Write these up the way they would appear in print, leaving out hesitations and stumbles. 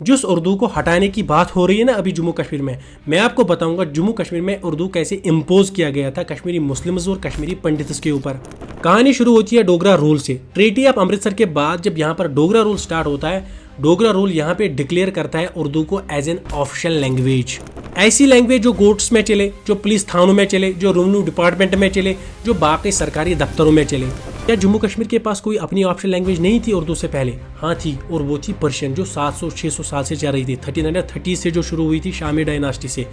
जिस उर्दू को हटाने की बात हो रही है ना अभी जम्मू कश्मीर में, मैं आपको बताऊंगा जम्मू कश्मीर में उर्दू कैसे इम्पोज किया गया था कश्मीरी मुस्लिम्स और कश्मीरी पंडित्स के ऊपर। कहानी शुरू होती है डोगरा रूल से। ट्रीटी ऑफ अमृतसर के बाद जब यहाँ पर डोगरा रूल स्टार्ट होता है, डोगरा रूल यहाँ पे डिक्लेयर करता है उर्दू को एज एन ऑफिशियल लैंग्वेज। ऐसी लैंग्वेज जो कोर्ट्स में चले, जो पुलिस थानों में चले, जो रेवेन्यू डिपार्टमेंट में चले, जो बाकी सरकारी दफ्तरों में चले। क्या जम्मू कश्मीर के पास कोई अपनी ऑफिशियल लैंग्वेज नहीं थी उर्दू से पहले? हाँ थी, और वो थी पर्शियन, जो 700-600 साल से चल रही थी। 1330 से जो शुरू हुई थी शामी डायनास्टी से।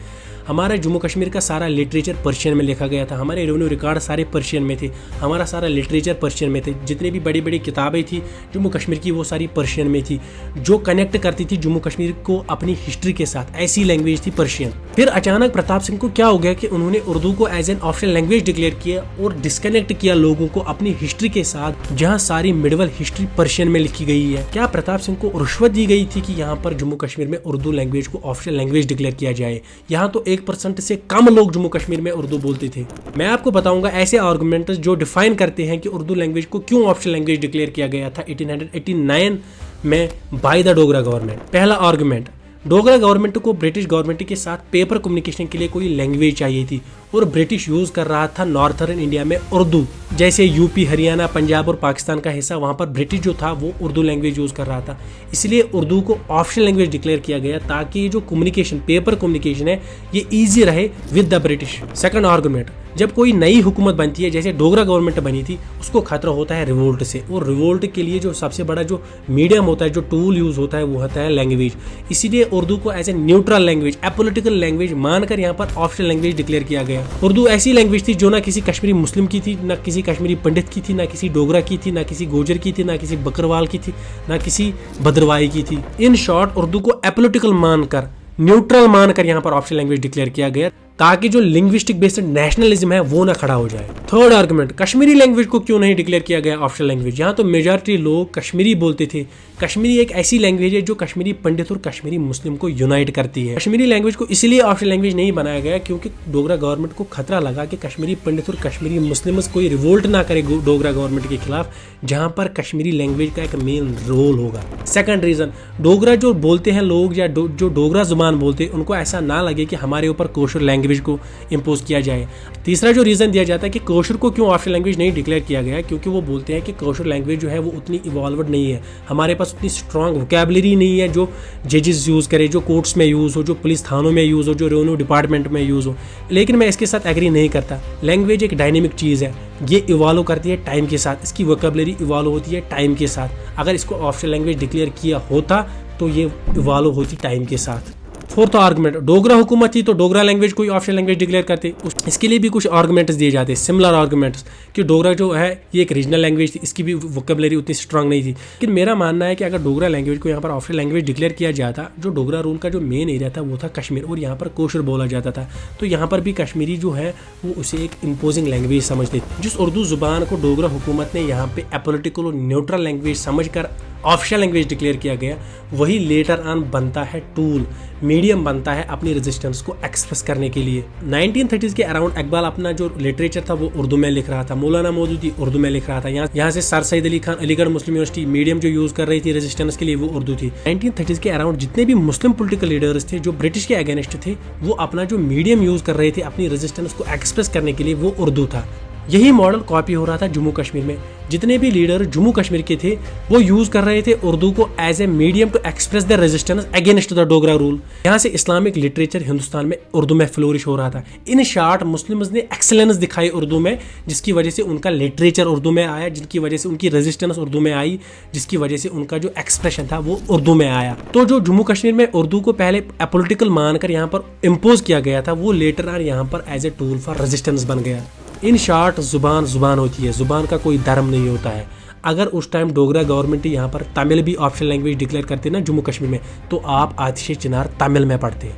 हमारा जम्मू कश्मीर का सारा लिटरेचर पर्शियन में लिखा गया था। हमारे रेवेन्यू रिकॉर्ड सारे पर्शियन में थे। हमारा सारा लिटरेचर पर्शियन में थे। जितनी भी बड़ी बड़ी किताबें थी जम्मू कश्मीर की वो सारी पर्शियन में थी, जो कनेक्ट करती थी जम्मू कश्मीर को अपनी हिस्ट्री के साथ। ऐसी लैंग्वेज थी पर्शियन। फिर अचानक प्रताप सिंह को क्या हो गया कि उन्होंने उर्दू को as an official language declare किया और डिस्कनेक्ट किया लोगों को अपनी हिस्ट्री के साथ, जहाँ सारी मिडवल हिस्ट्री पर्शियन में लिखी गई है। क्या प्रताप सिंह को रुश्वत दी गई थी कि यहाँ पर जम्मू कश्मीर में उर्दू लैंग्वेज को ऑफिशियल लैंग्वेज डिक्लेयर किया जाए? यहाँ तो 1% से कम लोग जम्मू कश्मीर में उर्दू बोलते थे। मैं आपको बताऊंगा ऐसे आर्गुमेंट जो डिफाइन करते हैं कि उर्दू लैंग्वेज को क्यों ऑफिशियल लैंग्वेज डिक्लेयर किया गया था 1889 में बाय द डोगरा गवर्नमेंट। पहला आर्गुमेंट, डोगरा गवर्नमेंट को ब्रिटिश गवर्नमेंट के साथ पेपर कम्युनिकेशन के लिए कोई लैंग्वेज चाहिए थी और ब्रिटिश यूज कर रहा था नॉर्थर्न इंडिया में उर्दू। जैसे यूपी, हरियाणा, पंजाब और पाकिस्तान का हिस्सा, वहां पर ब्रिटिश जो था वो उर्दू लैंग्वेज यूज कर रहा था। इसलिए उर्दू को ऑफिशियल लैंग्वेज डिक्लेयर किया गया ताकि ये जो कम्युनिकेशन, पेपर कम्युनिकेशन है, ये ईजी रहे with the British. Second argument, जब कोई नई हुकूमत बनती है, जैसे डोगरा गवर्नमेंट बनी थी, उसको खतरा होता है रिवोल्ट से, और रिवोल्ट के लिए जो सबसे बड़ा जो मीडियम होता है, जो टूल यूज होता है, वो होता है लैंग्वेज। इसीलिए उर्दू को as a neutral language, apolitical language मानकर यहाँ पर ऑफिशियल लैंग्वेज डिक्लेयर किया गया। उर्दू ऐसी लैंग्वेज थी जो ना किसी कश्मीरी मुस्लिम की थी, ना किसी कश्मीरी पंडित की थी, ना किसी डोगरा की थी, ना किसी गोजर की थी, ना किसी बकरवाल की थी, ना किसी भद्रवाही की थी। इन शॉर्ट उर्दू को एपोलिटिकल मानकर, न्यूट्रल मानकर यहाँ पर ऑफिशियल लैंग्वेज डिक्लेयर किया गया ताकि जो लिंग्विस्टिक बेस्ड नेशनलिज्म है वो ना खड़ा हो जाए। थर्ड आर्गुमेंट, कश्मीरी लैंग्वेज को क्यों नहीं डिक्लेयर किया गया ऑफिशियल लैंग्वेज? यहाँ तो मेजॉरिटी लोग कश्मीरी बोलते थे। कश्मीरी एक ऐसी लैंग्वेज है जो कश्मीरी पंडित और कश्मीरी मुस्लिम को यूनाइट करती है। कश्मीरी लैंग्वेज को इसलिए ऑफिशियल लैंग्वेज नहीं बनाया गया क्योंकि डोगरा गवर्नमेंट को खतरा लगा कि कश्मीरी पंडित और कश्मीरी मुस्लिम कोई रिवोल्ट ना करे डोगरा गवर्नमेंट के खिलाफ, जहाँ पर कश्मीरी लैंग्वेज का एक मेन रोल होगा। सेकंड रीजन, डोगरा जो बोलते हैं लोग या जो डोगरा जुबान बोलते हैं, उनको ऐसा ना लगे कि हमारे ऊपर कोशर लैंग्वेज को इम्पोज किया जाए। तीसरा जो रीजन दिया जाता है कि कोशर को क्यों ऑफिशियल लैंग्वेज नहीं डिक्लेयर किया गया, क्योंकि वो बोलते हैं कि कोशर लैंग्वेज जो है वो उतनी इवॉल्वड नहीं है, हमारे पास उतनी स्ट्रॉन्ग वोकैबुलरी नहीं है जो जजेस यूज करे, जो कोर्ट्स में यूज हो, जो पुलिस थानों में यूज हो, जो रेवेन्यू डिपार्टमेंट में यूज हो। लेकिन मैं इसके साथ एग्री नहीं करता। लैंग्वेज एक डायनेमिक चीज है, ये इवॉल्व करती है टाइम के साथ, इसकी वोकैबुलरी इवॉल्व होती है टाइम के साथ। अगर इसको ऑफिशियल लैंग्वेज डिक्लेयर किया होता तो ये इवॉल्व होती टाइम के साथ। फोर्थ आर्गुमेंट, डोगरा हुकूमत थी तो डोगरा लैंग्वेज कोई ऑफिशियल लैंग्वेज डिक्लेयर करते। इसके लिए भी कुछ आर्गुमेंट्स दिए जाते हैं, सिमिलर आर्गुमेंट्स, कि डोगरा जो है ये एक रीजनल लैंग्वेज थी, इसकी भी वोकैबुलरी उतनी स्ट्रांग नहीं थी। लेकिन मेरा मानना है कि अगर डोगरा लैंग्वेज को यहाँ पर ऑफिशियल लैंग्वेज डिक्लेयर किया जाता, जो डोगरा रूल का जो मेन एरिया था वो था कश्मीर, और यहाँ पर कोशर बोला जाता था, तो यहाँ पर भी कश्मीरी जो है वो उसे एक इम्पोजिंग लैंग्वेज समझते थे। जिस उर्दू जुबान को डोगरा हुकूमत ने यहाँ पे एपोलिटिकल और न्यूट्रल लैंग्वेज समझकर ऑफिशियल लैंग्वेज डिक्लेयर किया गया, वही लेटर ऑन बनता है टूल, मीडियम बनता है अपनी रेजिस्टेंस को एक्सप्रेस करने के लिए। 1930s के अराउंड इकबाल अपना जो लिटरेचर था वो उर्दू में लिख रहा था, मौलाना मौदूदी उर्दू में लिख रहा था। यहाँ से सर सैयद अली खान, अलीगढ़ मुस्लिम यूनिवर्सिटी मीडियम जो यूज कर रही थी रेजिस्टेंस के लिए वो उर्दू थी। 1930s के अराउंड जितने भी मुस्लिम पॉलिटिकल लीडर्स थे जो ब्रिटिश के अगेंस्ट थे, वो अपना जो मीडियम यूज कर रहे थे अपनी रेजिस्टेंस को एक्सप्रेस करने के लिए, वो उर्दू था। यही मॉडल कॉपी हो रहा था जम्मू कश्मीर में। जितने भी लीडर जम्मू कश्मीर के थे वो यूज कर रहे थे उर्दू को as a medium to express the resistance against the Dogra rule. यहाँ से इस्लामिक लिटरेचर हिंदुस्तान में उर्दू में फ्लोरिश हो रहा था। इन शॉर्ट मुस्लिम्स ने एक्सेलेंस दिखाई उर्दू में, जिसकी वजह से उनका लिटरेचर उर्दू में आया, जिनकी वजह से उनकी रेजिस्टेंस उर्दू में आई, जिसकी वजह से उनका जो एक्सप्रेशन था वो उर्दू में आया। तो जो जम्मू कश्मीर में उर्दू को पहले अपोलिटिकल मानकर यहाँ पर इम्पोज किया गया था, वो लेटर ऑन यहाँ पर as a tool for resistance बन गया। इन शॉर्ट, जुबान जुबान होती है, जुबान का कोई धर्म नहीं होता है। अगर उस टाइम डोगरा गवर्नमेंट यहाँ पर तमिल भी ऑफिशियल लैंग्वेज डिक्लेयर करते ना जम्मू कश्मीर में, तो आप आतिश चिनार तमिल में पढ़ते।